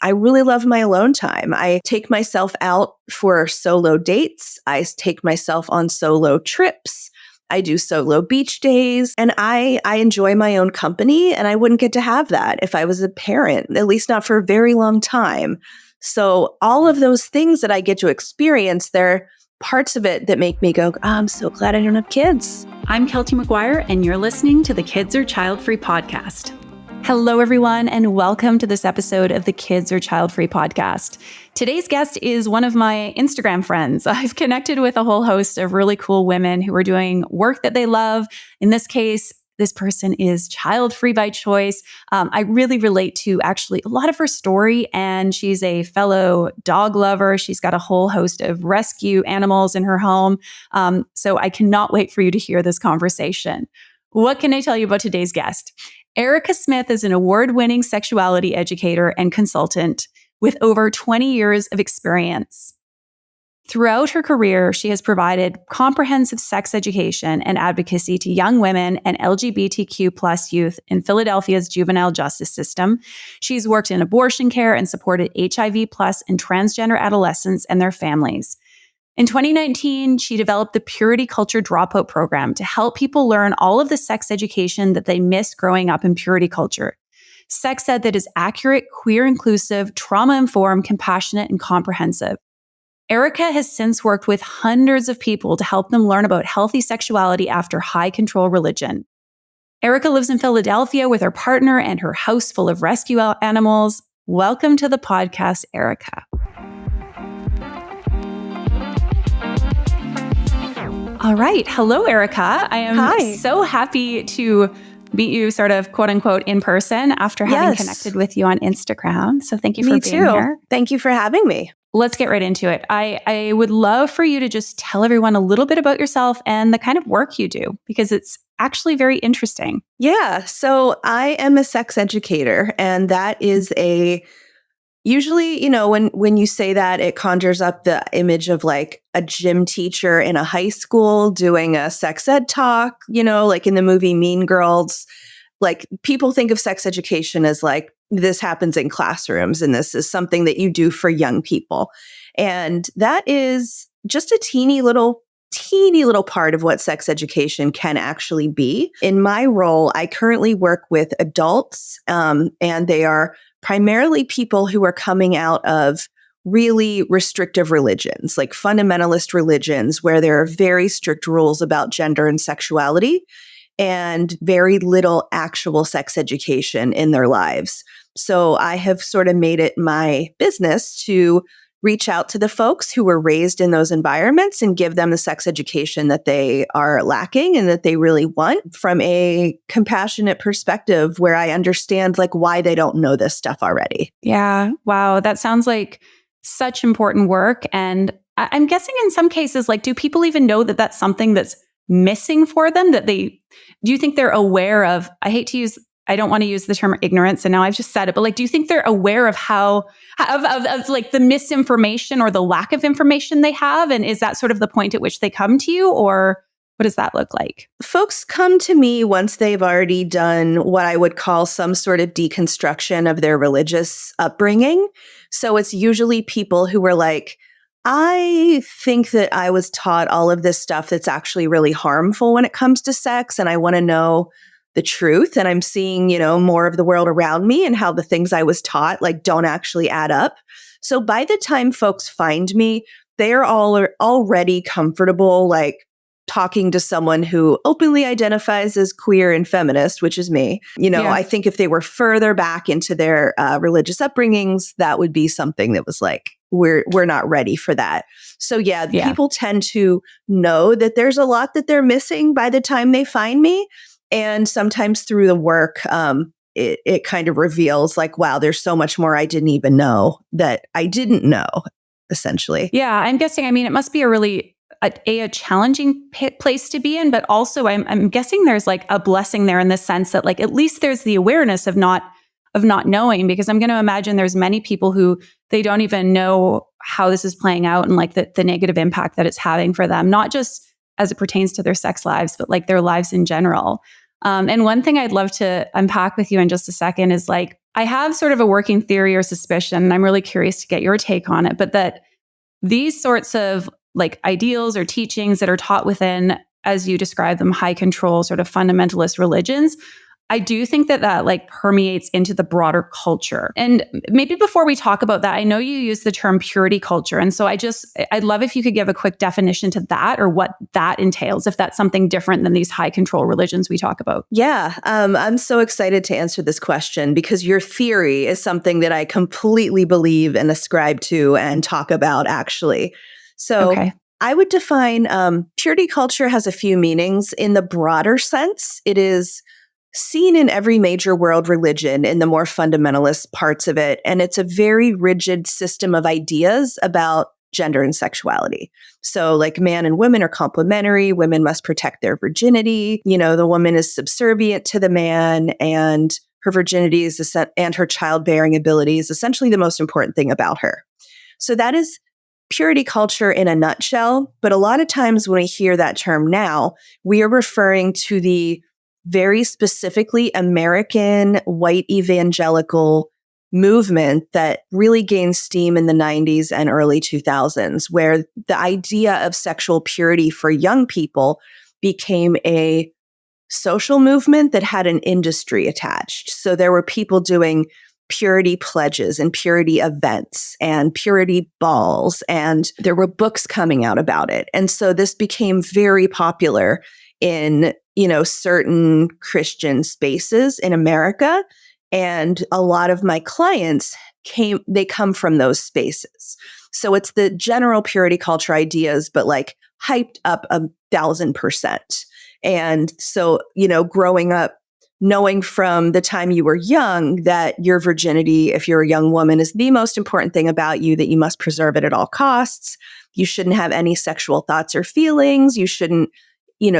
I really love my alone time. I take myself out for solo dates. I take myself on solo trips. I do solo beach days, and I enjoy my own company, and I wouldn't get to have that if I was a parent, at least not for a very long time. So all of those things that I get to experience, they're parts of it that make me go, I'm so glad I don't have kids. I'm Keltie McGuire, and you're listening to the Kids Are Childfree podcast. Hello, everyone, and welcome to this episode of the Kids Are Childfree podcast. Today's guest is one of my Instagram friends. I've connected with a whole host of really cool women who are doing work that they love. In this case, this person is child-free by choice. I really relate to actually a lot of her story, and she's a fellow dog lover. She's got a whole host of rescue animals in her home. So I cannot wait for you to hear this conversation. What can I tell you about today's guest? Erica Smith is an award-winning sexuality educator and consultant with over 20 years of experience. Throughout her career, she has provided comprehensive sex education and advocacy to young women and LGBTQ+ youth in Philadelphia's juvenile justice system. She's worked in abortion care and supported HIV+ and transgender adolescents and their families. In 2019, she developed the Purity Culture Dropout program to help people learn all of the sex education that they missed growing up in purity culture. Sex ed that is accurate, queer inclusive, trauma-informed, compassionate, and comprehensive. Erica has since worked with hundreds of people to help them learn about healthy sexuality after high control religion. Erica lives in Philadelphia with her partner and her house full of rescue animals. Welcome to the podcast, Erica. All right. Hello, Erica. I am so happy to meet you sort of quote unquote in person after having connected with you on Instagram. So thank you for being here. Thank you for having me. Let's get right into it. I would love for you to just tell everyone a little bit about yourself and the kind of work you do, because it's actually very interesting. Yeah. So I am a sex educator, and that is usually, when you say that, it conjures up the image of like a gym teacher in a high school doing a sex ed talk, like in the movie Mean Girls. Like, people think of sex education as like, this happens in classrooms and this is something that you do for young people. And that is just a teeny little part of what sex education can actually be. In my role, I currently work with adults, and they are primarily people who are coming out of really restrictive religions, like fundamentalist religions, where there are very strict rules about gender and sexuality and very little actual sex education in their lives. So I have sort of made it my business to reach out to the folks who were raised in those environments and give them the sex education that they are lacking and that they really want, from a compassionate perspective where I understand like why they don't know this stuff already. Yeah. Wow. That sounds like such important work. And I'm guessing in some cases, like, do people even know that that's something that's missing for them? Do you think they're aware of, I don't want to use the term ignorance, and now I've just said it, but like, do you think they're aware of of like the misinformation or the lack of information they have? And is that sort of the point at which they come to you, or what does that look like? Folks come to me once they've already done what I would call some sort of deconstruction of their religious upbringing. So it's usually people who were like, I think that I was taught all of this stuff that's actually really harmful when it comes to sex, and I want to know the truth. And I'm seeing, more of the world around me and how the things I was taught like don't actually add up. So by the time folks find me, they are already comfortable, like talking to someone who openly identifies as queer and feminist, which is me. I think if they were further back into their religious upbringings, that would be something that was like, we're not ready for that. So people tend to know that there's a lot that they're missing by the time they find me. And sometimes through the work, it kind of reveals like, wow, there's so much more I didn't even know that I didn't know, essentially. Yeah, I'm guessing, it must be a really a challenging place to be in, but also I'm guessing there's like a blessing there in the sense that like, at least there's the awareness of not knowing, because I'm going to imagine there's many people who they don't even know how this is playing out and like the negative impact that it's having for them, not just as it pertains to their sex lives, but like their lives in general. And one thing I'd love to unpack with you in just a second is like, I have sort of a working theory or suspicion, and I'm really curious to get your take on it, but that these sorts of like ideals or teachings that are taught within, as you describe them, high control, sort of fundamentalist religions, I do think that like permeates into the broader culture. And maybe before we talk about that, I know you use the term purity culture. And so I'd love if you could give a quick definition to that or what that entails, if that's something different than these high control religions we talk about. Yeah, I'm so excited to answer this question because your theory is something that I completely believe and ascribe to and talk about, actually. So Okay. I would define purity culture has a few meanings. In the broader sense, it is seen in every major world religion in the more fundamentalist parts of it. And it's a very rigid system of ideas about gender and sexuality. So, like, man and women are complementary. Women must protect their virginity. The woman is subservient to the man, and her virginity and her childbearing ability is essentially the most important thing about her. So, that is purity culture in a nutshell. But a lot of times when we hear that term now, we are referring to the very specifically American white evangelical movement that really gained steam in the 90s and early 2000s, where the idea of sexual purity for young people became a social movement that had an industry attached. So there were people doing purity pledges and purity events and purity balls, and there were books coming out about it. And so this became very popular in, certain Christian spaces in America. And a lot of my clients come from those spaces. So it's the general purity culture ideas, but like hyped up 1,000%. And so, growing up, knowing from the time you were young that your virginity, if you're a young woman, is the most important thing about you, that you must preserve it at all costs. You shouldn't have any sexual thoughts or feelings. You shouldn't,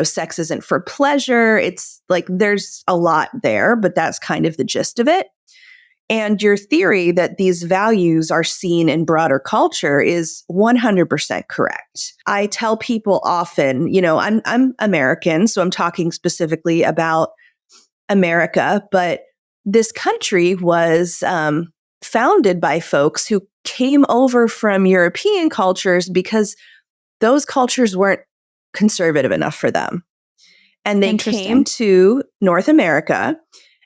sex isn't for pleasure. It's like there's a lot there, but that's kind of the gist of it. And your theory that these values are seen in broader culture is 100% correct. I tell people often, I'm American, so I'm talking specifically about America, but this country was founded by folks who came over from European cultures because those cultures weren't conservative enough for them. And they came to North America.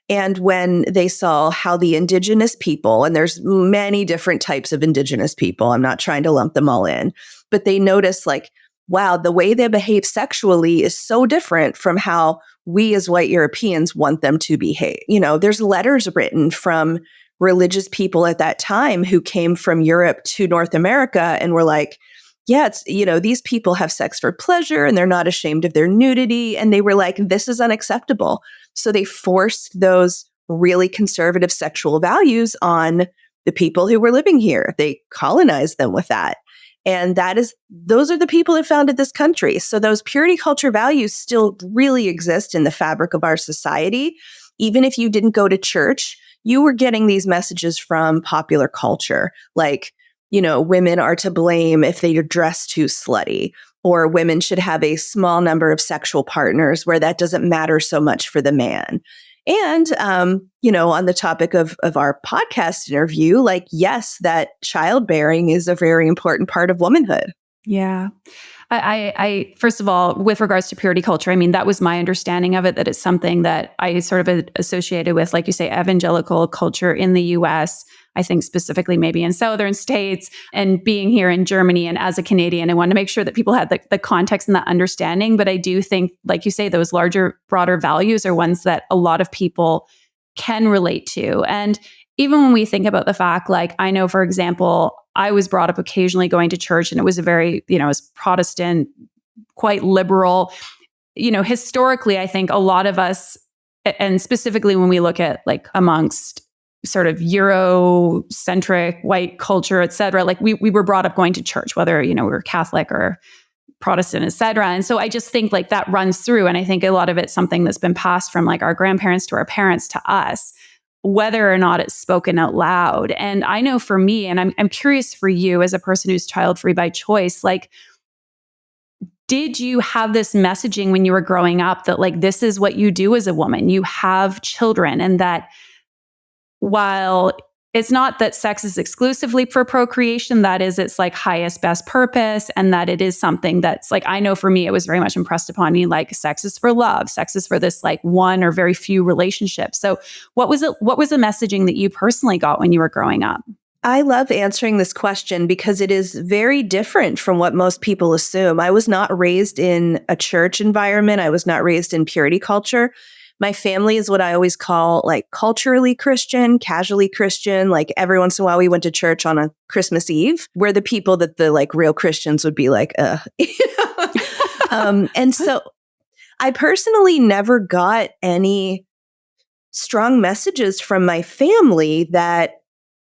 And when they saw how the indigenous people, and there's many different types of indigenous people, I'm not trying to lump them all in, but they noticed like, wow, the way they behave sexually is so different from how we as white Europeans want them to behave. There's letters written from religious people at that time who came from Europe to North America and were like, yeah, it's, these people have sex for pleasure and they're not ashamed of their nudity. And they were like, this is unacceptable. So they forced those really conservative sexual values on the people who were living here. They colonized them with that. And those are the people that founded this country. So those purity culture values still really exist in the fabric of our society. Even if you didn't go to church, you were getting these messages from popular culture, like, women are to blame if they dress too slutty, or women should have a small number of sexual partners where that doesn't matter so much for the man. And, on the topic of our podcast interview, like, yes, that childbearing is a very important part of womanhood. Yeah. I first of all, with regards to purity culture, I mean, that was my understanding of it, that it's something that I sort of associated with, like you say, evangelical culture in the US. I think specifically maybe in southern states, and being here in Germany. And as a Canadian, I wanted to make sure that people had the context and the understanding. But I do think, like you say, those larger, broader values are ones that a lot of people can relate to. And even when we think about the fact, like, I know, for example, I was brought up occasionally going to church, and it was a very, as Protestant, quite liberal. Historically, I think a lot of us, and specifically when we look at like amongst sort of Eurocentric white culture, et cetera, like we were brought up going to church, whether, we were Catholic or Protestant, et cetera. And so I just think like that runs through. And I think a lot of it's something that's been passed from like our grandparents to our parents to us, whether or not it's spoken out loud. And I know for me, and I'm curious for you as a person who's child-free by choice, like, did you have this messaging when you were growing up that like, this is what you do as a woman, you have children, and that while it's not that sex is exclusively for procreation, that is its like highest best purpose, and that it is something that's like, I know for me, it was very much impressed upon me, like sex is for love, sex is for this like one or very few relationships. So what was the messaging that you personally got when you were growing up? I love answering this question because it is very different from what most people assume. I was not raised in a church environment. I was not raised in purity culture. My family is what I always call like culturally Christian, casually Christian. Like every once in a while we went to church on a Christmas Eve. We're the people that the like real Christians would be like, you know? And so I personally never got any strong messages from my family that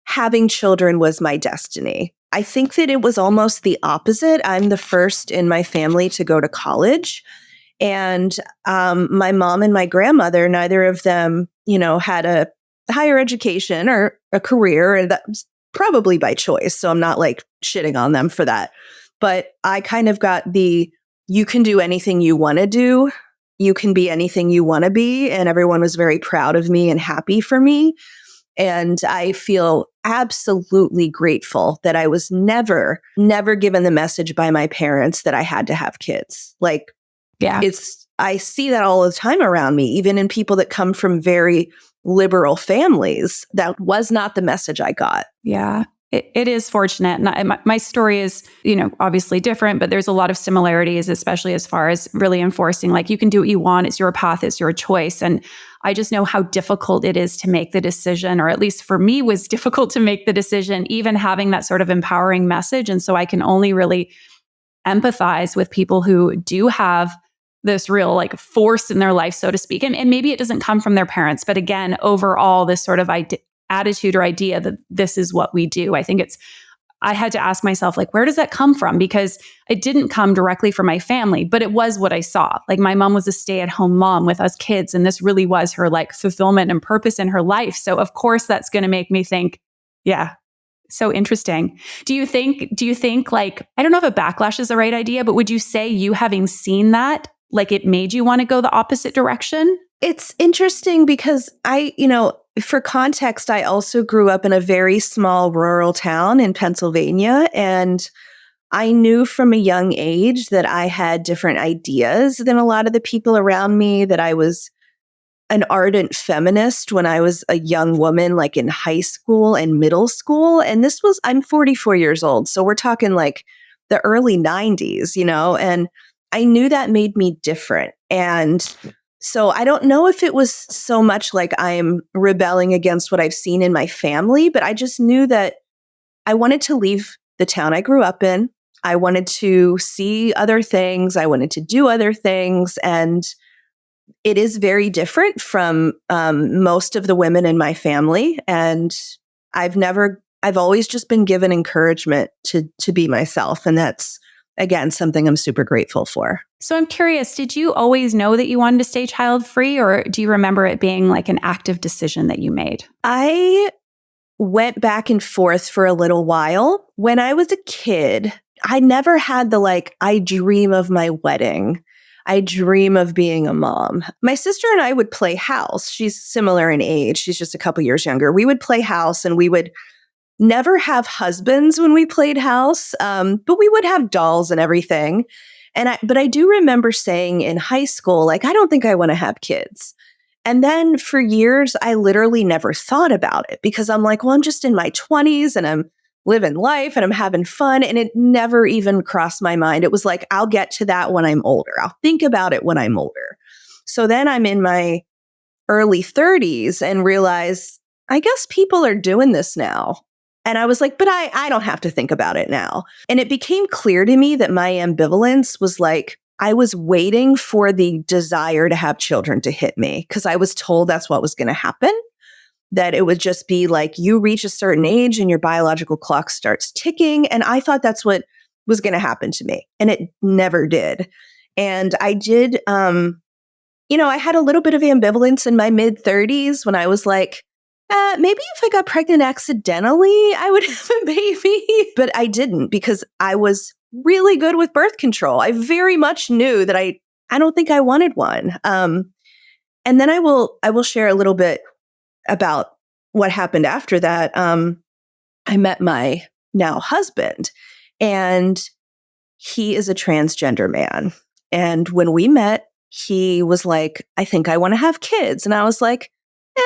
having children was my destiny. I think that it was almost the opposite. I'm the first in my family to go to college. And my mom and my grandmother, neither of them, you know, had a higher education or a career. And that was probably by choice. So I'm not like shitting on them for that. But I kind of got you can do anything you want to do. You can be anything you want to be. And everyone was very proud of me and happy for me. And I feel absolutely grateful that I was never given the message by my parents that I had to have kids. Like, Yeah. I see that all the time around me, even in people that come from very liberal families. That was not the message I got. Yeah. It is fortunate. And my story is, you know, obviously different, but there's a lot of similarities, especially as far as really enforcing, like, you can do what you want. It's your path. It's your choice. And I just know how difficult it is to make the decision, or at least for me was difficult to make the decision, even having that sort of empowering message. And so I can only really empathize with people who do have this real like force in their life, so to speak. And maybe it doesn't come from their parents, but again, overall, this sort of attitude or idea that this is what we do. I had to ask myself, like, where does that come from? Because it didn't come directly from my family, but it was what I saw. Like, my mom was a stay-at-home mom with us kids, and this really was her like fulfillment and purpose in her life. So of course that's going to make me think, yeah, so interesting. Do you think like, I don't know if a backlash is the right idea, but would you say you having seen that, like it made you want to go the opposite direction? It's interesting because for context, I also grew up in a very small rural town in Pennsylvania. And I knew from a young age that I had different ideas than a lot of the people around me, that I was an ardent feminist when I was a young woman, like in high school and middle school. And I'm 44 years old. So we're talking like the early 90s, you know, and I knew that made me different. And so I don't know if it was so much like I'm rebelling against what I've seen in my family, but I just knew that I wanted to leave the town I grew up in. I wanted to see other things. I wanted to do other things. And it is very different from most of the women in my family. And I've always just been given encouragement to be myself. And that's, again, something I'm super grateful for. So I'm curious, did you always know that you wanted to stay child-free, or do you remember it being like an active decision that you made? I went back and forth for a little while. When I was a kid, I never had the like, I dream of my wedding. I dream of being a mom. My sister and I would play house. She's similar in age. She's just a couple years younger. We would play house, and we would never have husbands when we played house, but we would have dolls and everything. But I do remember saying in high school, like, I don't think I want to have kids. And then for years, I literally never thought about it because I'm like, well, I'm just in my 20s and I'm living life and I'm having fun. And it never even crossed my mind. It was like, I'll get to that when I'm older. I'll think about it when I'm older. So then I'm in my early 30s and realize, I guess people are doing this now. And I was like, but I don't have to think about it now. And it became clear to me that my ambivalence was like, I was waiting for the desire to have children to hit me because I was told that's what was going to happen, that it would just be like you reach a certain age and your biological clock starts ticking. And I thought that's what was going to happen to me. And it never did. And I did, I had a little bit of ambivalence in my mid 30s when I was like, maybe if I got pregnant accidentally, I would have a baby. But I didn't because I was really good with birth control. I very much knew that I don't think I wanted one. And then I will share a little bit about what happened after that, I met my now husband, and he is a transgender man. And when we met, he was like, I think I want to have kids. And I was like,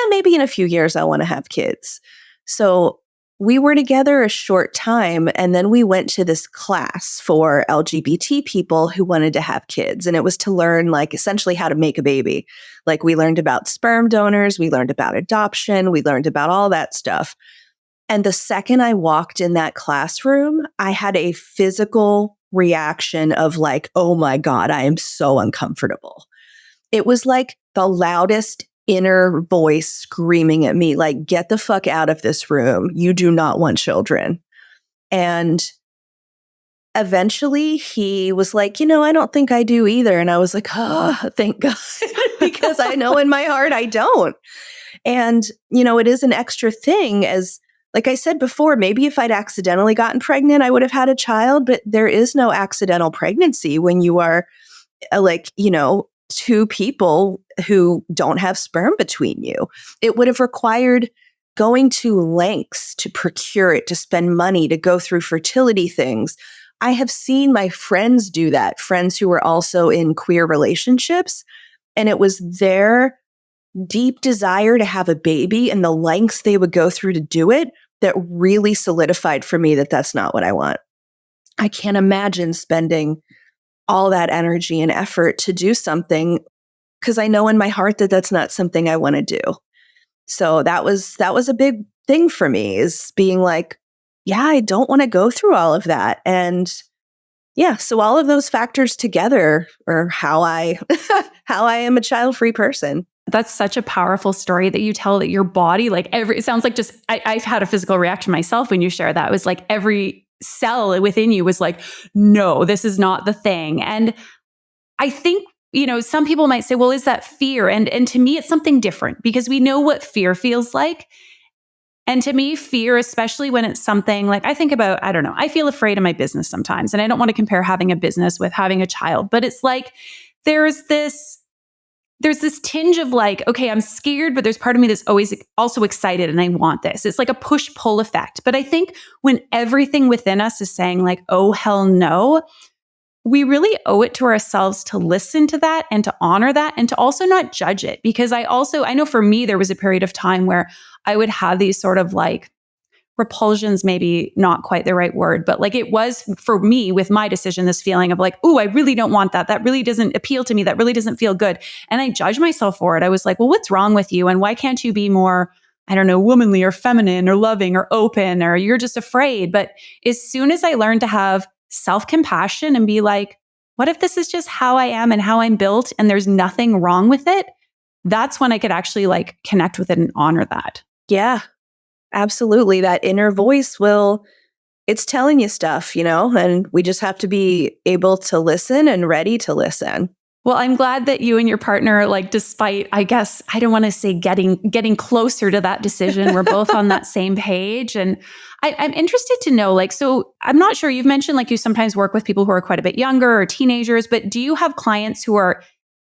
maybe in a few years I want to have kids. So we were together a short time, and then we went to this class for LGBT people who wanted to have kids. And it was to learn, like, essentially how to make a baby. Like, we learned about sperm donors, we learned about adoption, we learned about all that stuff. And the second I walked in that classroom, I had a physical reaction of like, oh my God, I am so uncomfortable. It was like the loudest inner voice screaming at me, like, get the fuck out of this room. You do not want children. And eventually he was like, I don't think I do either. And I was like, oh, thank God, because I know in my heart I don't. And, it is an extra thing, as like I said before, maybe if I'd accidentally gotten pregnant, I would have had a child, but there is no accidental pregnancy when you are two people who don't have sperm between you. It would have required going to lengths to procure it, to spend money, to go through fertility things. I have seen my friends do that, friends who were also in queer relationships, and it was their deep desire to have a baby and the lengths they would go through to do it that really solidified for me that that's not what I want. I can't imagine spending all that energy and effort to do something, because I know in my heart that that's not something I want to do. So that was a big thing for me, is being like, yeah, I don't want to go through all of that. And yeah, so all of those factors together are how I am a child-free person. That's such a powerful story that you tell, that your body, like it sounds like just, I've had a physical reaction myself when you share that. It was like every cell within you was like, no, this is not the thing. And I think, some people might say, well, is that fear? And to me, it's something different, because we know what fear feels like. And to me, fear, especially when it's something like, I think about, I don't know, I feel afraid in my business sometimes. And I don't want to compare having a business with having a child, but it's like, there's this tinge of like, okay, I'm scared, but there's part of me that's always also excited and I want this. It's like a push-pull effect. But I think when everything within us is saying like, oh, hell no, we really owe it to ourselves to listen to that and to honor that and to also not judge it. Because I know for me, there was a period of time where I would have these sort of like, repulsion's maybe not quite the right word, but like it was for me with my decision, this feeling of like, oh, I really don't want that. That really doesn't appeal to me. That really doesn't feel good. And I judged myself for it. I was like, well, what's wrong with you? And why can't you be more, I don't know, womanly or feminine or loving or open, or you're just afraid? But as soon as I learned to have self-compassion and be like, what if this is just how I am and how I'm built and there's nothing wrong with it? That's when I could actually like connect with it and honor that. Yeah. Absolutely. That inner voice it's telling you stuff, and we just have to be able to listen and ready to listen. Well, I'm glad that you and your partner, like, despite, I guess, I don't want to say getting closer to that decision, we're both on that same page. And I'm interested to know, like, so I'm not sure, you've mentioned like you sometimes work with people who are quite a bit younger or teenagers, but do you have clients who are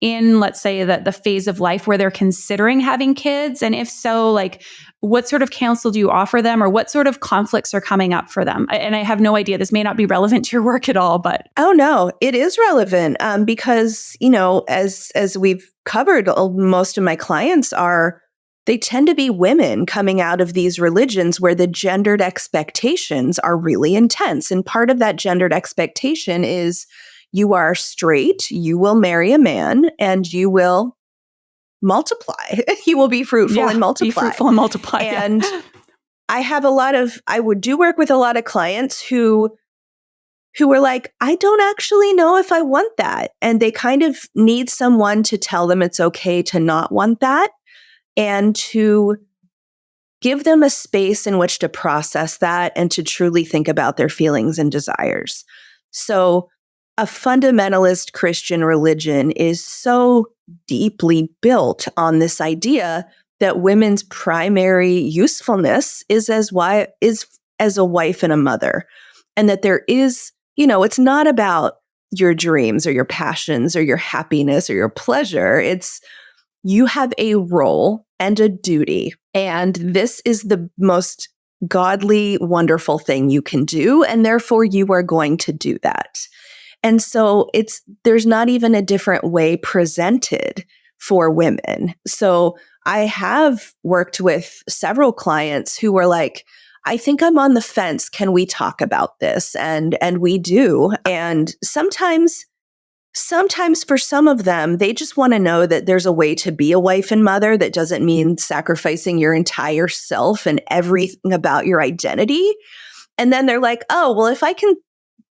in, let's say, the phase of life where they're considering having kids? And if so, like, what sort of counsel do you offer them, or what sort of conflicts are coming up for them? And I have no idea, this may not be relevant to your work at all, but. Oh, no, it is relevant because, as we've covered, most of my clients they tend to be women coming out of these religions where the gendered expectations are really intense. And part of that gendered expectation is you are straight, you will marry a man, and you will multiply. You will be fruitful and multiply. Be fruitful and multiply. And I would do work with a lot of clients who were like, I don't actually know if I want that. And they kind of need someone to tell them it's okay to not want that, and to give them a space in which to process that and to truly think about their feelings and desires. So a fundamentalist Christian religion is so deeply built on this idea that women's primary usefulness is as a wife and a mother. And that there is, it's not about your dreams or your passions or your happiness or your pleasure. It's you have a role and a duty. And this is the most godly, wonderful thing you can do. And therefore, you are going to do that. And so there's not even a different way presented for women. So I have worked with several clients who were like, I think I'm on the fence. Can we talk about this? And we do. And sometimes for some of them, they just want to know that there's a way to be a wife and mother that doesn't mean sacrificing your entire self and everything about your identity. And then they're like, oh, well, if I can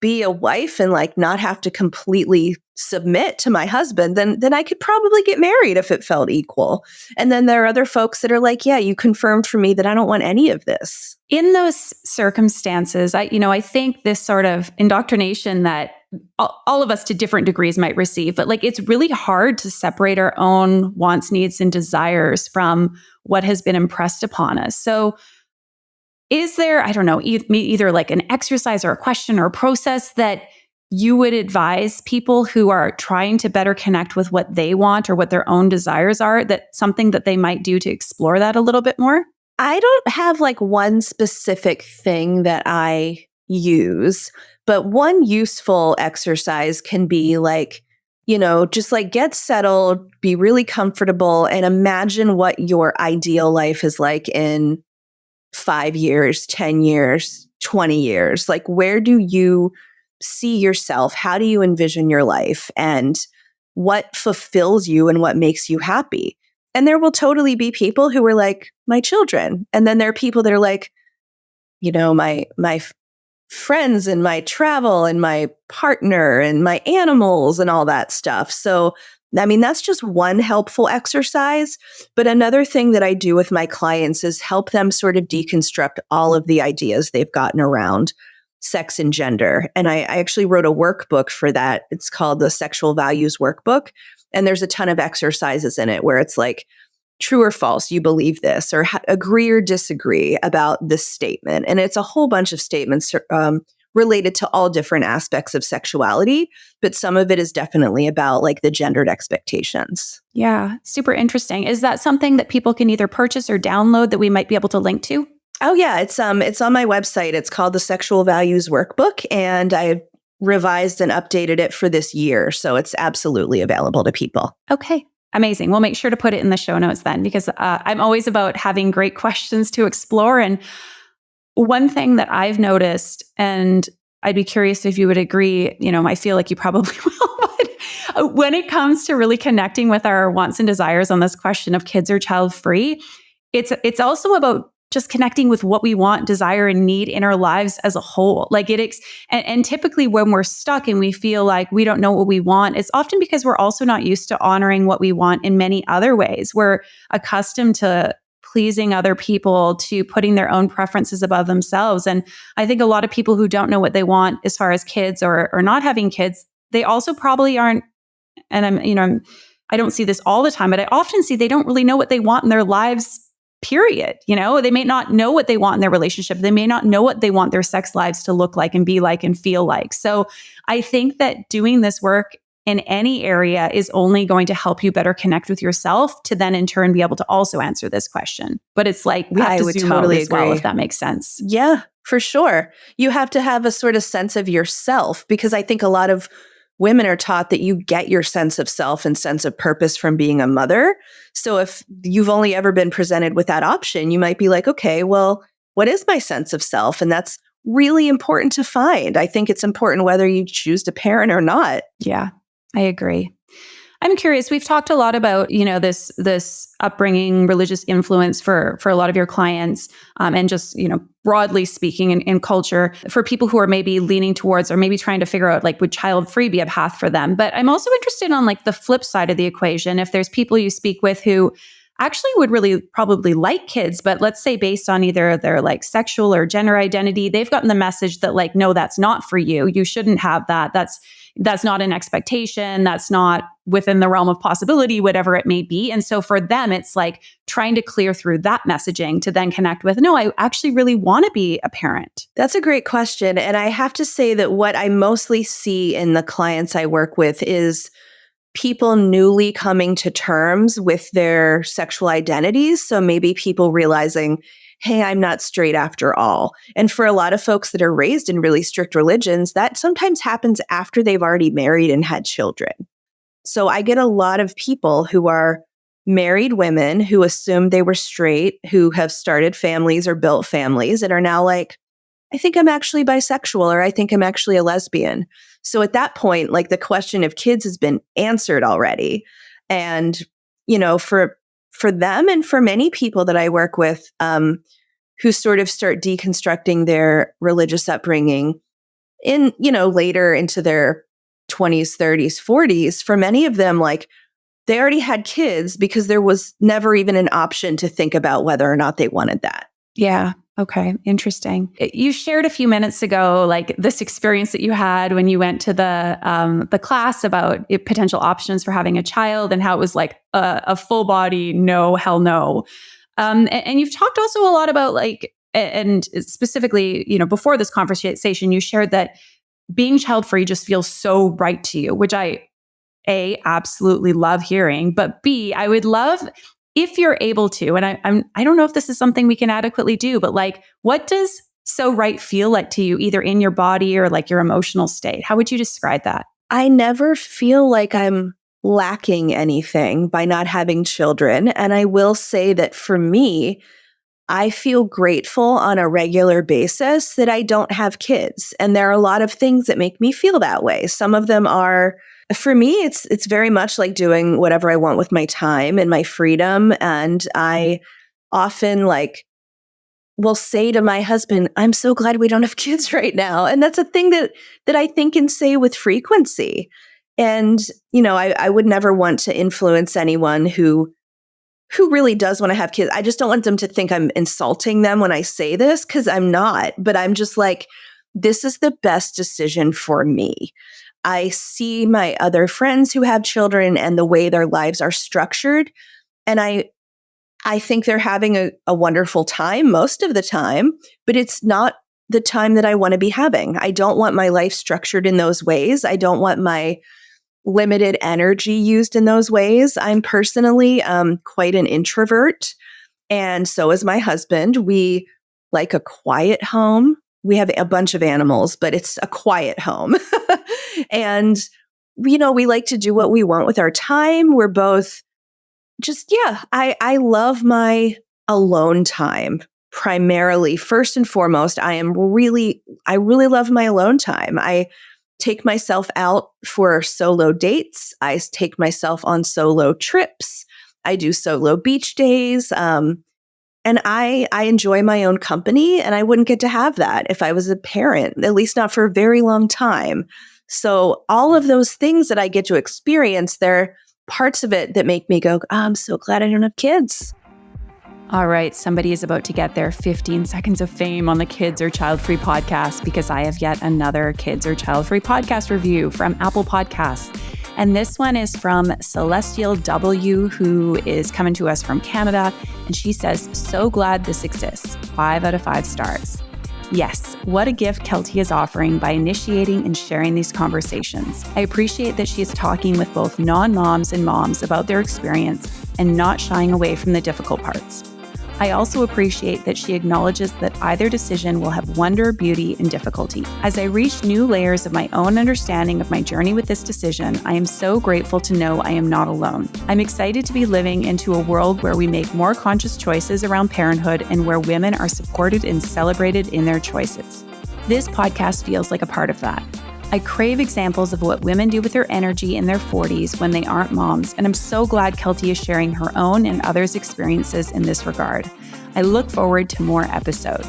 be a wife and like not have to completely submit to my husband, then I could probably get married if it felt equal. And then there are other folks that are like, yeah, you confirmed for me that I don't want any of this. In those circumstances, I think this sort of indoctrination that all of us to different degrees might receive, but like it's really hard to separate our own wants, needs, and desires from what has been impressed upon us. So is there, I don't know, either like an exercise or a question or a process that you would advise people who are trying to better connect with what they want or what their own desires are, that something that they might do to explore that a little bit more? I don't have like one specific thing that I use, but one useful exercise can be like, just like get settled, be really comfortable, and imagine what your ideal life is like in 5 years, 10 years, 20 years. Like, where do you see yourself? How do you envision your life? And what fulfills you and what makes you happy? And there will totally be people who are like, my children. And then there are people that are like, my friends and my travel and my partner and my animals and all that stuff. So, I mean, that's just one helpful exercise. But another thing that I do with my clients is help them sort of deconstruct all of the ideas they've gotten around sex and gender. And I actually wrote a workbook for that. It's called the Sexual Values Workbook. And there's a ton of exercises in it where it's like, true or false, you believe this, or agree or disagree about this statement. And it's a whole bunch of statements related to all different aspects of sexuality, but some of it is definitely about like the gendered expectations. Yeah, super interesting. Is that something that people can either purchase or download that we might be able to link to? Oh yeah, it's on my website. It's called the Sexual Values Workbook, and I revised and updated it for this year, so it's absolutely available to people. Okay. Amazing. We'll make sure to put it in the show notes then, because I'm always about having great questions to explore. And one thing that I've noticed, and I'd be curious if you would agree, I feel like you probably will, but when it comes to really connecting with our wants and desires on this question of kids or child free, it's also about just connecting with what we want, desire, and need in our lives as a whole. Like and typically when we're stuck and we feel like we don't know what we want, it's often because we're also not used to honoring what we want in many other ways. We're accustomed to pleasing other people, to putting their own preferences above themselves. And I think a lot of people who don't know what they want as far as kids or not having kids, they also probably aren't, and I don't see this all the time, but I often see they don't really know what they want in their lives, period. They may not know what they want in their relationship. They may not know what they want their sex lives to look like and be like and feel like. So I think that doing this work in any area is only going to help you better connect with yourself to then in turn be able to also answer this question. But it's like we have to zoom out as well, if that makes sense. Yeah, for sure. You have to have a sort of sense of yourself, because I think a lot of women are taught that you get your sense of self and sense of purpose from being a mother. So if you've only ever been presented with that option, you might be like, okay, well, what is my sense of self? And that's really important to find. I think it's important whether you choose to parent or not. Yeah, I agree. I'm curious. We've talked a lot about, this upbringing, religious influence for a lot of your clients, and just, broadly speaking in culture for people who are maybe leaning towards or maybe trying to figure out like, would child free be a path for them? But I'm also interested on like the flip side of the equation. If there's people you speak with who actually would really probably like kids, but let's say based on either their like sexual or gender identity, they've gotten the message that like, no, that's not for you. You shouldn't have that. That's not an expectation. That's not within the realm of possibility, whatever it may be. And so for them, it's like trying to clear through that messaging to then connect with, no, I actually really want to be a parent. That's a great question. And I have to say that what I mostly see in the clients I work with is people newly coming to terms with their sexual identities. So maybe people realizing, hey, I'm not straight after all. And for a lot of folks that are raised in really strict religions, that sometimes happens after they've already married and had children. So I get a lot of people who are married women who assumed they were straight, who have started families or built families and are now like, I think I'm actually bisexual, or I think I'm actually a lesbian. So at that point, like the question of kids has been answered already. And, for them and for many people that I work with, who sort of start deconstructing their religious upbringing in, later into their 20s, 30s, 40s, for many of them, like they already had kids because there was never even an option to think about whether or not they wanted that. Yeah. Okay. Interesting. You shared a few minutes ago, like this experience that you had when you went to the class about potential options for having a child and how it was like a full body, no, hell no. And you've talked also a lot about like, and specifically, before this conversation, you shared that being child-free just feels so right to you, which I, A, absolutely love hearing, but B, I would love if you're able to, and I don't know if this is something we can adequately do, but like, what does so right feel like to you, either in your body or like your emotional state? How would you describe that? I never feel like I'm lacking anything by not having children. And I will say that for me, I feel grateful on a regular basis that I don't have kids. And there are a lot of things that make me feel that way. Some of them are, for me, it's very much like doing whatever I want with my time and my freedom. And I often will say to my husband, I'm so glad we don't have kids right now. And that's a thing that I think and say with frequency. And, I would never want to influence anyone who really does want to have kids. I just don't want them to think I'm insulting them when I say this, because I'm not. But I'm just like, this is the best decision for me. I see my other friends who have children and the way their lives are structured. And I think they're having a wonderful time most of the time, but it's not the time that I want to be having. I don't want my life structured in those ways. I don't want my limited energy used in those ways. I'm personally quite an introvert. And so is my husband. We like a quiet home. We have a bunch of animals, but it's a quiet home. And, we like to do what we want with our time. We're both just, I love my alone time primarily. First and foremost, I really love my alone time. I take myself out for solo dates. I take myself on solo trips. I do solo beach days. And I enjoy my own company, and I wouldn't get to have that if I was a parent, at least not for a very long time. So all of those things that I get to experience, they're parts of it that make me go, I'm so glad I don't have kids. All right, somebody is about to get their 15 seconds of fame on the Kids or Child-Free podcast, because I have yet another Kids or Child-Free podcast review from Apple Podcasts. And this one is from Celestial W, who is coming to us from Canada. And she says, so glad this exists. 5 out of 5 stars. Yes, what a gift Keltie is offering by initiating and sharing these conversations. I appreciate that she is talking with both non-moms and moms about their experience and not shying away from the difficult parts. I also appreciate that she acknowledges that either decision will have wonder, beauty, and difficulty. As I reach new layers of my own understanding of my journey with this decision, I am so grateful to know I am not alone. I'm excited to be living into a world where we make more conscious choices around parenthood and where women are supported and celebrated in their choices. This podcast feels like a part of that. I crave examples of what women do with their energy in their 40s when they aren't moms, and I'm so glad Keltie is sharing her own and others' experiences in this regard. I look forward to more episodes.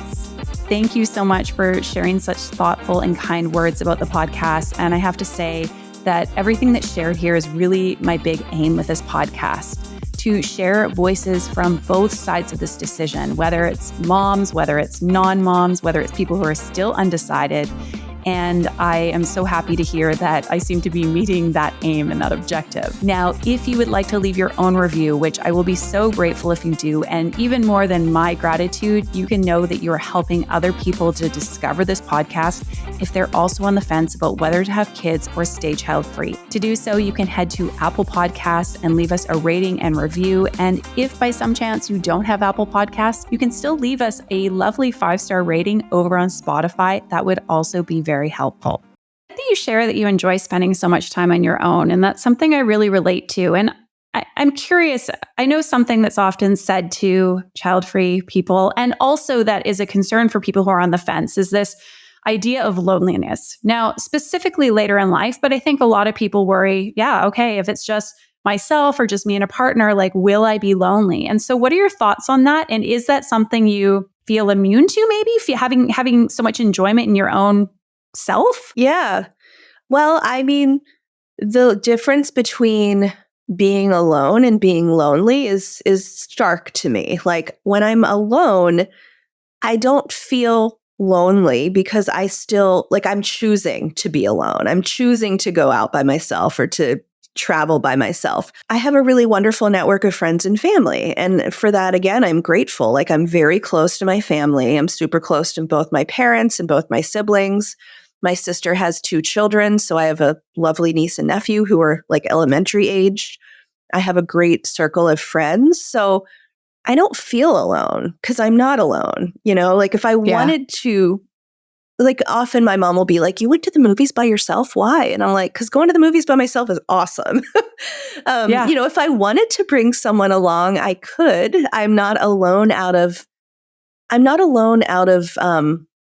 Thank you so much for sharing such thoughtful and kind words about the podcast, and I have to say that everything that's shared here is really my big aim with this podcast, to share voices from both sides of this decision, whether it's moms, whether it's non-moms, whether it's people who are still undecided. And I am so happy to hear that I seem to be meeting that aim and that objective. Now, if you would like to leave your own review, which I will be so grateful if you do, and even more than my gratitude, you can know that you are helping other people to discover this podcast if they're also on the fence about whether to have kids or stay child-free. To do so, you can head to Apple Podcasts and leave us a rating and review. And if by some chance you don't have Apple Podcasts, you can still leave us a lovely 5-star rating over on Spotify. That would also be very helpful. I think you share that you enjoy spending so much time on your own, and that's something I really relate to. And I'm curious, I know something that's often said to child-free people, and also that is a concern for people who are on the fence, is this idea of loneliness. Now, specifically later in life, but I think a lot of people worry, yeah, okay, if it's just myself or just me and a partner, like, will I be lonely? And so what are your thoughts on that? And is that something you feel immune to, maybe, if having so much enjoyment in your own self? Yeah. Well, I mean, the difference between being alone and being lonely is stark to me. Like, when I'm alone, I don't feel lonely because I still, like, I'm choosing to be alone. I'm choosing to go out by myself or to travel by myself. I have a really wonderful network of friends and family. And for that, again, I'm grateful. Like, I'm very close to my family. I'm super close to both my parents and both my siblings. My sister has 2 children, so I have a lovely niece and nephew who are like elementary age. I have a great circle of friends. So I don't feel alone because I'm not alone. Like, if I wanted to, like, often my mom will be like, "You went to the movies by yourself? Why?" And I'm like, "Because going to the movies by myself is awesome." If I wanted to bring someone along, I could. I'm not alone out of,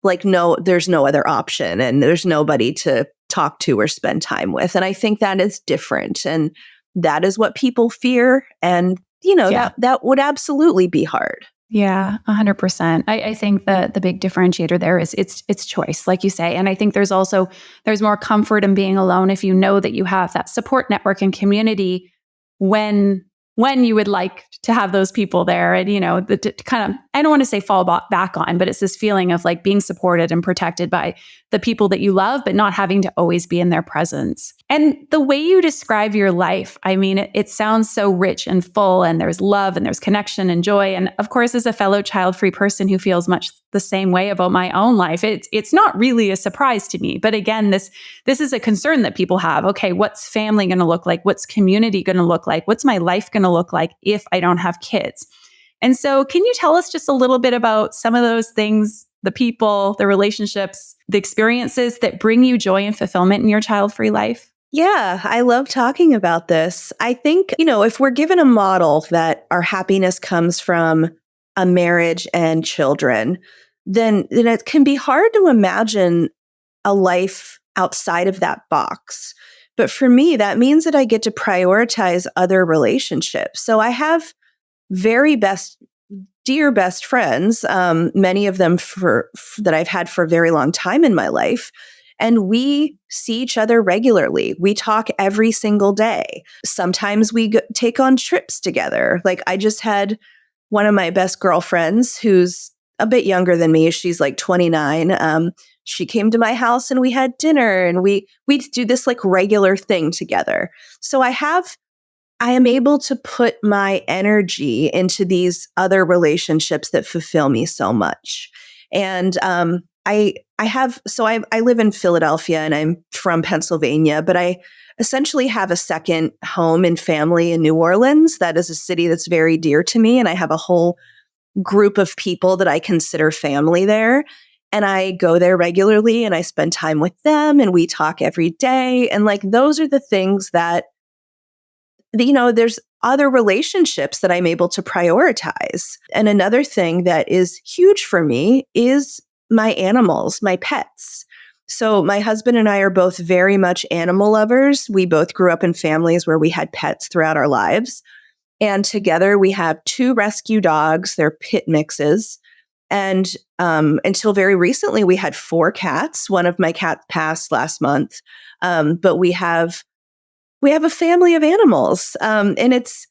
like, no, there's no other option and there's nobody to talk to or spend time with. And I think that is different. And that is what people fear. And, that would absolutely be hard. Yeah, 100%. I think that the big differentiator there is it's choice, like you say. And I think there's more comfort in being alone if you know that you have that support network and community when you would like to have those people there. And, the kind of, I don't want to say fall back on, but it's this feeling of like being supported and protected by the people that you love, but not having to always be in their presence. And the way you describe your life, I mean, it sounds so rich and full, and there's love and there's connection and joy. And of course, as a fellow child-free person who feels much the same way about my own life, it's not really a surprise to me. But again, this is a concern that people have. Okay, what's family going to look like? What's community going to look like? What's my life going to look like if I don't have kids? And so can you tell us just a little bit about some of those things, the people, the relationships, the experiences that bring you joy and fulfillment in your child-free life? Yeah, I love talking about this. I think, if we're given a model that our happiness comes from a marriage and children, then it can be hard to imagine a life outside of that box. But for me, that means that I get to prioritize other relationships. So I have dear best friends, many of them that I've had for a very long time in my life. And we see each other regularly. We talk every single day. Sometimes we take on trips together. Like, I just had one of my best girlfriends who's a bit younger than me. She's like 29. She came to my house and we had dinner, and we do this like regular thing together. So I am able to put my energy into these other relationships that fulfill me so much. And I live in Philadelphia and I'm from Pennsylvania, but I essentially have a second home and family in New Orleans. That is a city that's very dear to me. And I have a whole group of people that I consider family there. And I go there regularly and I spend time with them and we talk every day. And like, those are the things that, there's other relationships that I'm able to prioritize. And another thing that is huge for me is my animals, my pets. So my husband and I are both very much animal lovers. We both grew up in families where we had pets throughout our lives. And together we have 2 rescue dogs. They're pit mixes. And until very recently, we had 4 cats. One of my cats passed last month. But we have a family of animals. And it's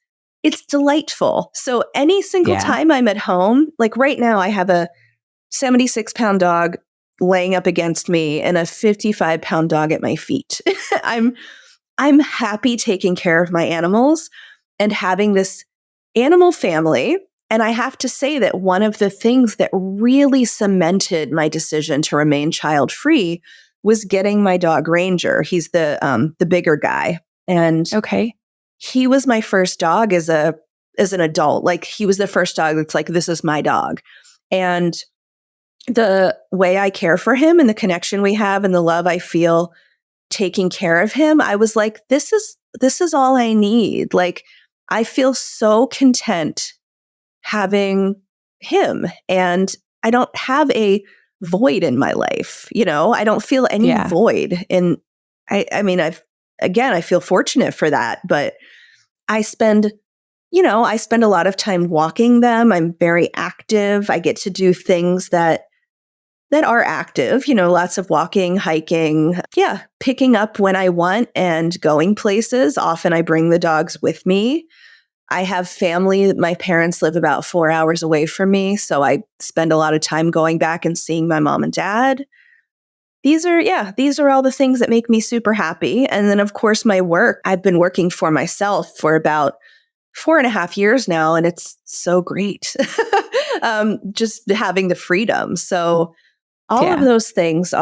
delightful. So any single time I'm at home, like right now, I have a 76-pound dog laying up against me and a 55-pound dog at my feet. I'm happy taking care of my animals and having this animal family. And I have to say that one of the things that really cemented my decision to remain child-free was getting my dog Ranger. He's the bigger guy. And Okay. he was my first dog as an adult. Like, he was the first dog that's like, this is my dog. And the way I care for him and the connection we have and the love I feel taking care of him, I was like, this is all I need. Like, I feel so content having him, and I don't have a void in my life. I don't feel any Yeah. void. And I mean, I feel fortunate for that, but I spend a lot of time walking them. I'm very active. I get to do things that are active, lots of walking, hiking, picking up when I want and going places. Often I bring the dogs with me. I have family. My parents live about 4 hours away from me, so I spend a lot of time going back and seeing my mom and dad. These are all the things that make me super happy. And then, of course, my work. I've been working for myself for about 4.5 years now, and it's so great. Just having the freedom. So all of those things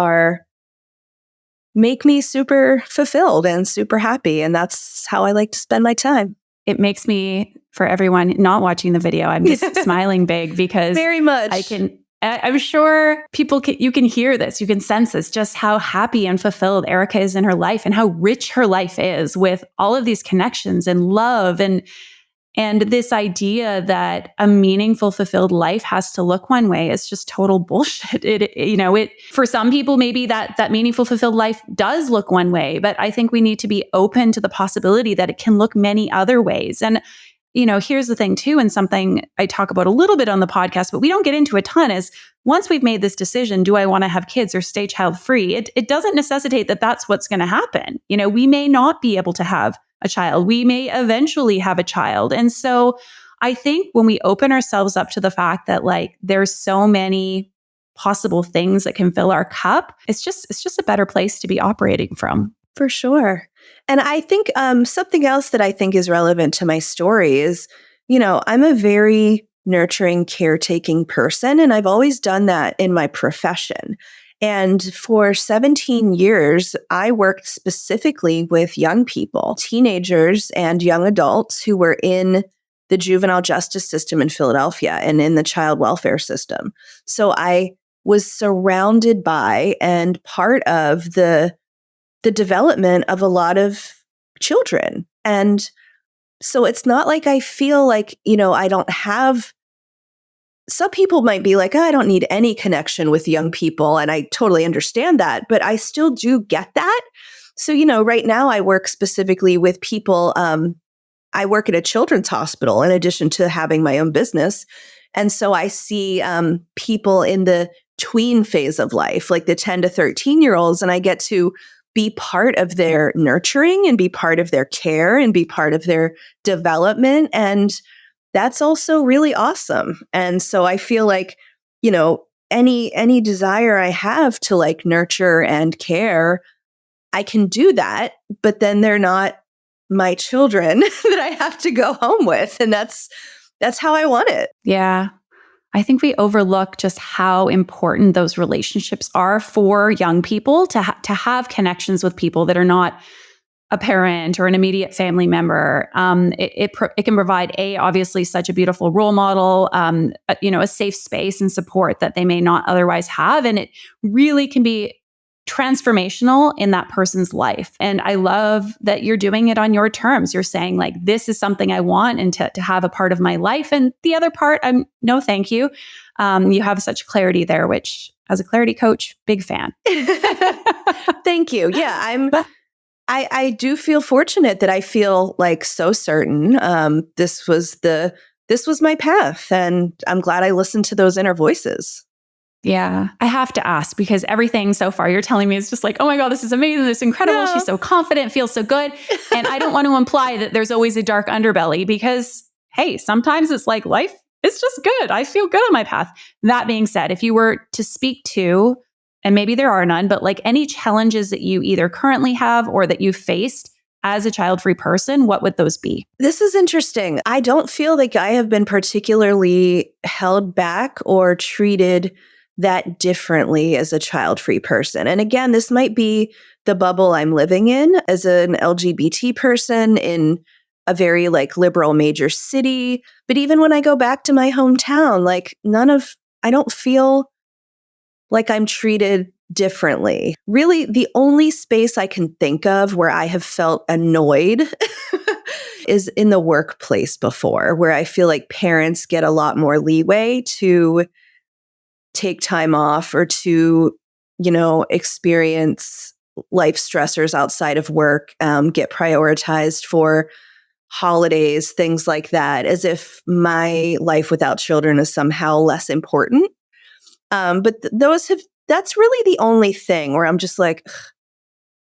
make me super fulfilled and super happy. And that's how I like to spend my time. It makes me, for everyone not watching the video, I'm just smiling big because very much. I'm sure you can hear this, you can sense this, just how happy and fulfilled Erica is in her life and how rich her life is with all of these connections and love and this idea that a meaningful, fulfilled life has to look one way is just total bullshit. For some people, maybe that meaningful, fulfilled life does look one way, but I think we need to be open to the possibility that it can look many other ways. And, here's the thing too, and something I talk about a little bit on the podcast, but we don't get into a ton, is once we've made this decision, do I want to have kids or stay child free? It doesn't necessitate that that's what's going to happen. We may not be able to have a child. We may eventually have a child. And so I think when we open ourselves up to the fact that there's so many possible things that can fill our cup, it's just a better place to be operating from. For sure. And I think something else that I think is relevant to my story is, I'm a very nurturing, caretaking person, and I've always done that in my profession. And for 17 years, I worked specifically with young people, teenagers and young adults who were in the juvenile justice system in Philadelphia and in the child welfare system. So I was surrounded by and part of the development of a lot of children. And so it's not like I feel like, I don't have. Some people might be like, I don't need any connection with young people. And I totally understand that, but I still do get that. So, right now I work specifically with people. I work at a children's hospital in addition to having my own business. And so I see people in the tween phase of life, like the 10 to 13-year-olds, and I get to be part of their nurturing and be part of their care and be part of their development. And that's also really awesome. And so I feel like, any desire I have to nurture and care, I can do that, but then they're not my children that I have to go home with. And that's how I want it. Yeah. I think we overlook just how important those relationships are for young people to have connections with people that are not a parent or an immediate family member. It can provide obviously such a beautiful role model, a safe space and support that they may not otherwise have. And it really can be transformational in that person's life. And I love that you're doing it on your terms. You're saying this is something I want and to have a part of my life. And the other part, no, thank you. You have such clarity there, which as a clarity coach, big fan. Thank you. Yeah, I do feel fortunate that I feel so certain. This was my path, and I'm glad I listened to those inner voices. Yeah. I have to ask because everything so far you're telling me is just oh my God, this is amazing. This is incredible. Yeah. She's so confident, feels so good. And I don't want to imply that there's always a dark underbelly because, hey, sometimes it's life is just good. I feel good on my path. That being said, if you were to speak to, and maybe there are none, but any challenges that you either currently have or that you faced as a child-free person, what would those be? This is interesting. I don't feel like I have been particularly held back or treated that differently as a child-free person. And again, this might be the bubble I'm living in as an LGBT person in a very like liberal major city. But even when I go back to my hometown, like I don't feel like I'm treated differently. Really, the only space I can think of where I have felt annoyed is in the workplace before, where I feel like parents get a lot more leeway to take time off or to, experience life stressors outside of work, get prioritized for holidays, things like that, as if my life without children is somehow less important. But that's really the only thing where I'm just like, ugh,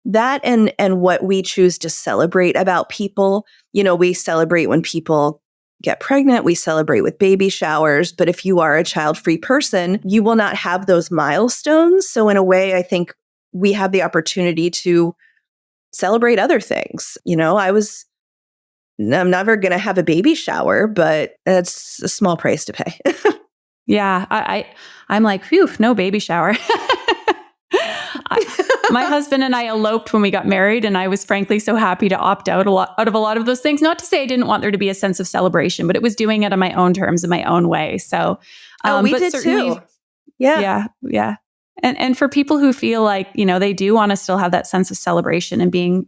that and what we choose to celebrate about people. We celebrate when people get pregnant, we celebrate with baby showers. But if you are a child-free person, you will not have those milestones. So in a way, I think we have the opportunity to celebrate other things. I'm never going to have a baby shower, but it's a small price to pay. Yeah, I'm like, phew, no baby shower. My husband and I eloped when we got married, and I was frankly so happy to opt out of a lot of those things. Not to say I didn't want there to be a sense of celebration, but it was doing it on my own terms in my own way. So, we but did certainly, too. Yeah. yeah. And for people who feel like they do want to still have that sense of celebration and being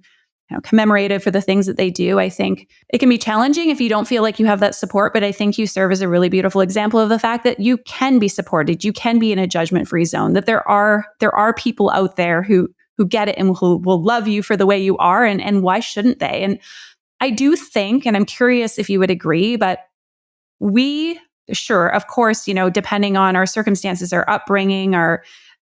commemorated for the things that they do. I think it can be challenging if you don't feel like you have that support, but I think you serve as a really beautiful example of the fact that you can be supported. You can be in a judgment-free zone, that there are people out there who get it and who will love you for the way you are. And why shouldn't they? And I do think, and I'm curious if you would agree, but sure, of course, depending on our circumstances, our upbringing,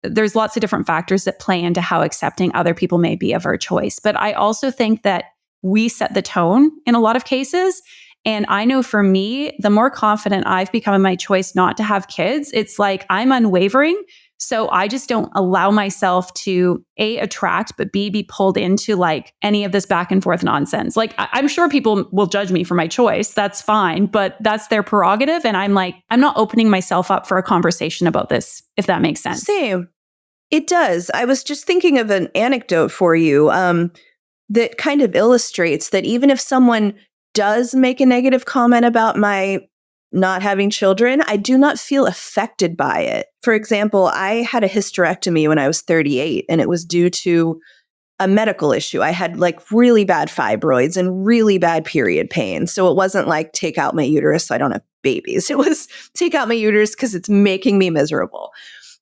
there's lots of different factors that play into how accepting other people may be of our choice. But I also think that we set the tone in a lot of cases. And I know for me, the more confident I've become in my choice not to have kids, it's like I'm unwavering. So I just don't allow myself to A, attract, but B, be pulled into like any of this back and forth nonsense. Like I'm sure people will judge me for my choice. That's fine, but that's their prerogative. And I'm not opening myself up for a conversation about this, if that makes sense. Same. It does. I was just thinking of an anecdote for you that kind of illustrates that even if someone does make a negative comment about my not having children, I do not feel affected by it. For example, I had a hysterectomy when I was 38, and it was due to a medical issue. I had like really bad fibroids and really bad period pain. So it wasn't like take out my uterus so I don't have babies. It was take out my uterus because it's making me miserable.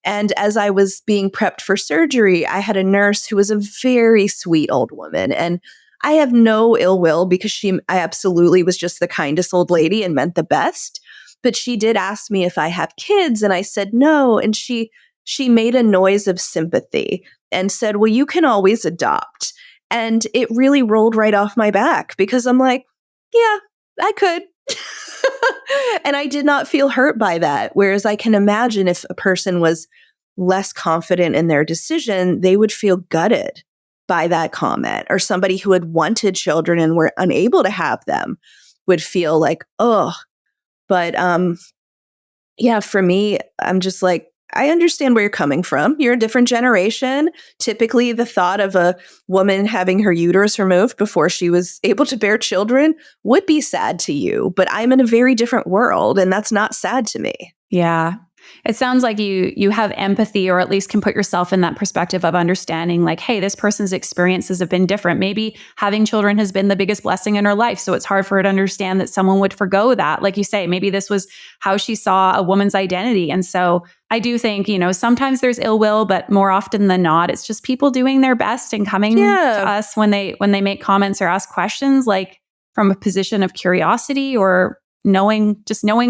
And as I was being prepped for surgery, I had a nurse who was a very sweet old woman. And I have no ill will because I absolutely was just the kindest old lady and meant the best. But she did ask me if I have kids, and I said no. And she made a noise of sympathy and said, well, you can always adopt. And it really rolled right off my back because I'm like, yeah, I could. And I did not feel hurt by that. Whereas I can imagine if a person was less confident in their decision, they would feel gutted by that comment. Or somebody who had wanted children and were unable to have them would feel like, oh. But yeah, for me, I'm just like, I understand where you're coming from. You're a different generation. Typically, the thought of a woman having her uterus removed before she was able to bear children would be sad to you. But I'm in a very different world, and that's not sad to me. Yeah. It sounds like you have empathy, or at least can put yourself in that perspective of understanding like, hey, this person's experiences have been different. Maybe having children has been the biggest blessing in her life. So it's hard for her to understand that someone would forgo that. Like you say, maybe this was how she saw a woman's identity. And so I do think, sometimes there's ill will, but more often than not, it's just people doing their best and coming to us when they make comments or ask questions, like from a position of curiosity or knowing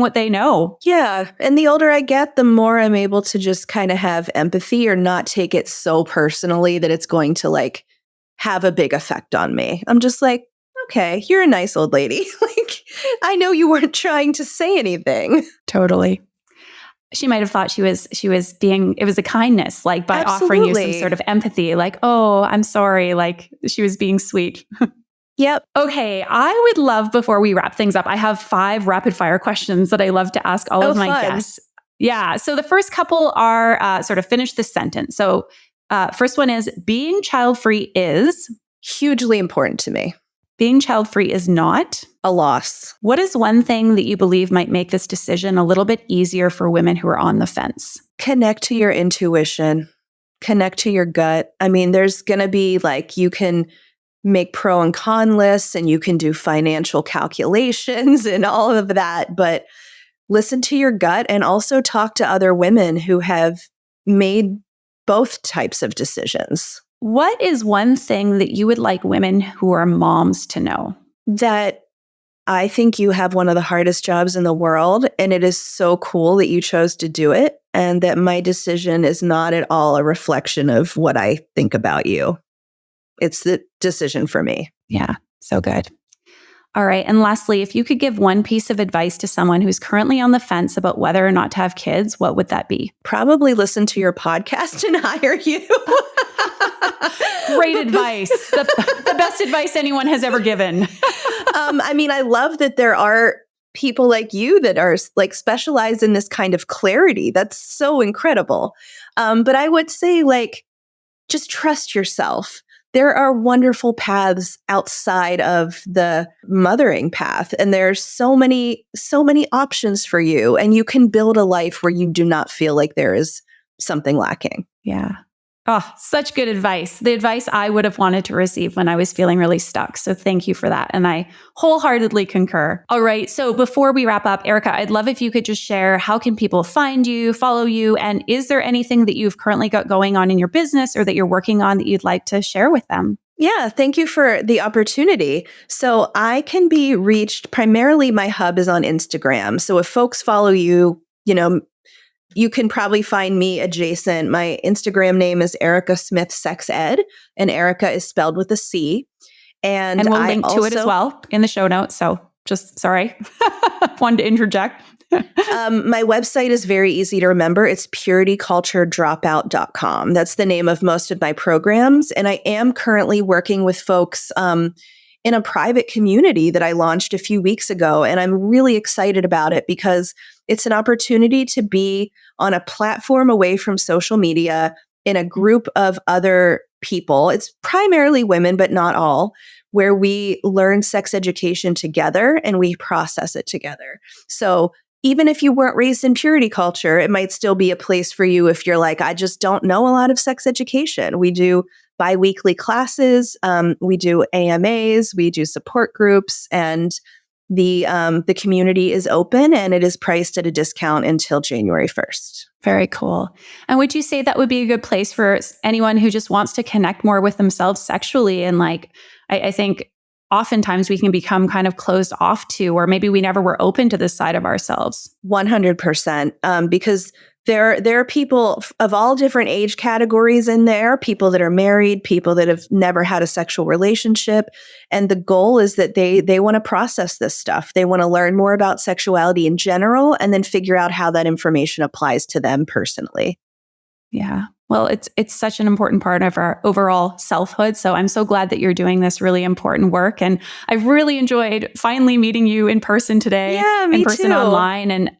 what they know. Yeah. And the older I get, the more I'm able to just kind of have empathy or not take it so personally that it's going to like have a big effect on me. I'm just like, okay, you're a nice old lady. Like, I know you weren't trying to say anything. Totally. She might have thought she was being, it was a kindness, like by offering you some sort of empathy, like, oh, I'm sorry. Like she was being sweet. Yep. Okay. I would love, before we wrap things up, I have 5 rapid fire questions that I love to ask all of my guests. Yeah. So the first couple are sort of finish this sentence. So first one is being child-free is Hugely important to me. being child-free is not A loss. What is one thing that you believe might make this decision a little bit easier for women who are on the fence? Connect to your intuition. Connect to your gut. I mean, there's going to be like, you can make pro and con lists and you can do financial calculations and all of that, but listen to your gut and also talk to other women who have made both types of decisions. What is one thing that you would like women who are moms to know? That I think you have one of the hardest jobs in the world, and it is so cool that you chose to do it, and that my decision is not at all a reflection of what I think about you. It's the decision for me. Yeah, so good. All right. And lastly, if you could give one piece of advice to someone who's currently on the fence about whether or not to have kids, what would that be? Probably listen to your podcast and hire you. Great advice. The best advice anyone has ever given. I mean, I love that there are people like you that are like specialized in this kind of clarity. That's so incredible. But I would say, like, just trust yourself. There are wonderful paths outside of the mothering path, and there's so many options for you, and you can build a life where you do not feel like there is something lacking. Yeah. Oh, such good advice. The advice I would have wanted to receive when I was feeling really stuck. So thank you for that. And I wholeheartedly concur. All right. So before we wrap up, Erica, I'd love if you could just share, how can people find you, follow you? And is there anything that you've currently got going on in your business or that you're working on that you'd like to share with them? Yeah, thank you for the opportunity. So I can be reached, primarily my hub is on Instagram. So if folks follow you, you can probably find me adjacent. My Instagram name is Erica Smith Sex Ed, and Erica is spelled with a C. And we'll link to it as well in the show notes. So just, sorry, wanted to interject. My website is very easy to remember. It's purityculturedropout.com. That's the name of most of my programs. And I am currently working with folks in a private community that I launched a few weeks ago. And I'm really excited about it because it's an opportunity to be on a platform away from social media in a group of other people. It's primarily women, but not all, where we learn sex education together and we process it together. So even if you weren't raised in purity culture, it might still be a place for you if you're like, I just don't know a lot of sex education. We do bi-weekly classes, we do AMAs, we do support groups, and the community is open and it is priced at a discount until January 1st. Very cool. And would you say that would be a good place for anyone who just wants to connect more with themselves sexually? And like, I think oftentimes we can become kind of closed off to, or maybe we never were open to this side of ourselves. 100%. Because there are people of all different age categories in there, people that are married, people that have never had a sexual relationship. And the goal is that they want to process this stuff. They want to learn more about sexuality in general and then figure out how that information applies to them personally. Yeah. Well, it's such an important part of our overall selfhood. So I'm so glad that you're doing this really important work. And I've really enjoyed finally meeting you in person today. Yeah, me in person too. Online. And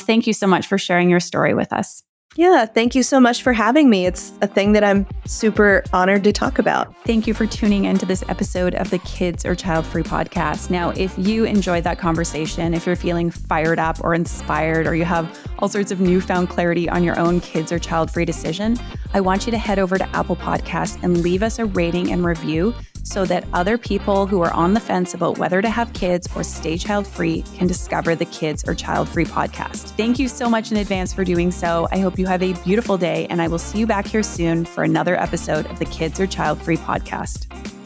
thank you so much for sharing your story with us. Yeah, thank you so much for having me. It's a thing that I'm super honored to talk about. Thank you for tuning into this episode of the Kids or Childfree podcast. Now, if you enjoyed that conversation, if you're feeling fired up or inspired, or you have all sorts of newfound clarity on your own kids or child-free decision, I want you to head over to Apple Podcasts and leave us a rating and review so that other people who are on the fence about whether to have kids or stay child-free can discover the Kids or Child-Free podcast. Thank you so much in advance for doing so. I hope you have a beautiful day, and I will see you back here soon for another episode of the Kids or Child-Free podcast.